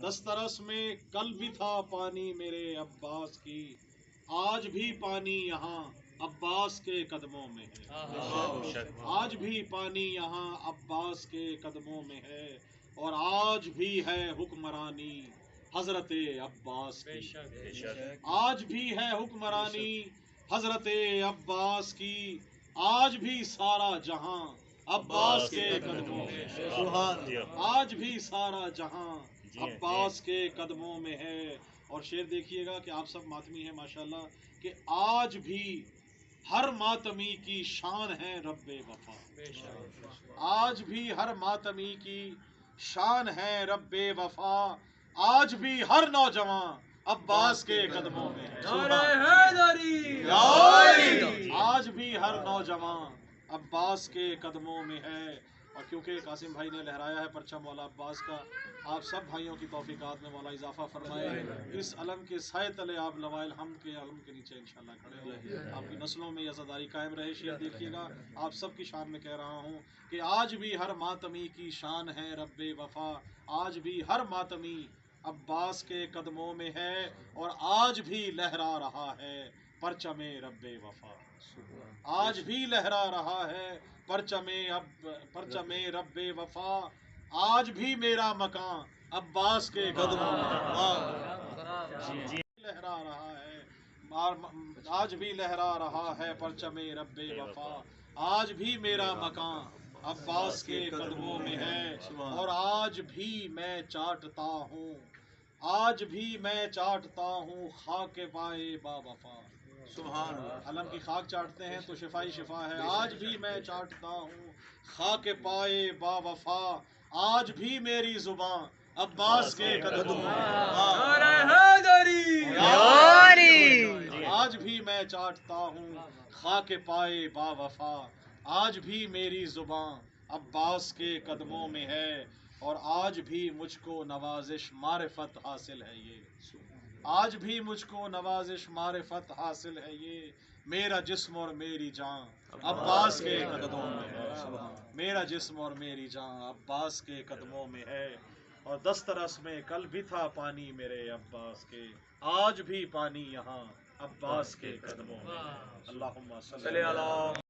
دسترس میں کل بھی تھا پانی میرے عباس کی، آج بھی پانی یہاں عباس کے قدموں میں ہے، آج بھی پانی یہاں عباس کے قدموں میں ہے، اور آج بھی ہے حکمرانی حضرت عباس کی، آج بھی ہے حکمرانی حضرت عباس کی، آج بھی سارا جہاں عباس کے قدموں میں ہے، آج بھی سارا جہاں عباس کے قدموں میں ہے۔ اور شعر دیکھیے گا کہ آپ سب ماتمی ہیں ماشاءاللہ، کہ آج بھی ہر ماتمی کی شان ہے رب وفا، آج بھی ہر ماتمی کی شان ہے رب وفا، آج بھی ہر نوجوان عباس کے قدموں میں ہے، آج بھی ہر نوجوان عباس کے قدموں میں ہے۔ اور کیونکہ قاسم بھائی نے لہرایا ہے پرچم مولا عباس کا، آپ سب بھائیوں کی توفیقات میں مولا اضافہ فرمائے، اس علم کے سائے تلے آپ لوائے الحمد کے علم کے نیچے انشاءاللہ کھڑے ہوں، آپ کی نسلوں میں عزاداری قائم رہے۔ شعر دیکھیے گا، آپ سب کی شان میں کہہ رہا ہوں کہ آج بھی ہر ماتمی کی شان ہے رب وفا، آج بھی ہر ماتمی عباس کے قدموں میں ہے، اور آج بھی لہرا رہا ہے پرچم رب وفا، آج بھی لہرا رہا ہے پرچم رب وفا، آج بھی میرا مکان عباس کے قدموں میں لہرا رہا ہے، آج بھی لہرا رہا ہے پرچم رب وفا، آج بھی میرا مکان عباس کے قدموں میں ہے، اور آج بھی میں چاٹتا ہوں، آج بھی میں چاٹتا ہوں خاک پائے با وفا، سبحان اللہ، علم کی خاک چاٹتے ہیں تو شفائی شفا ہے، آج بھی میں چاٹتا ہوں خاک پائے با وفا، آج بھی میری زبان عباس کے قدموں میں، آج بھی میں چاٹتا ہوں خاک پائے با وفا، آج بھی میری زبان عباس کے قدموں میں ہے، اور آج بھی مجھ کو نوازش معرفت حاصل ہے یہ، آج بھی مجھ کو نوازش معرفت حاصل ہے یہ، میرا جسم اور میری جان عباس کے قدموں میں ہے، میرا جسم اور میری جان عباس کے قدموں میں ہے، اور دسترس میں کل بھی تھا پانی میرے عباس کے، آج بھی پانی یہاں عباس کے قدموں میں ہے۔ اللہم صلی اللہ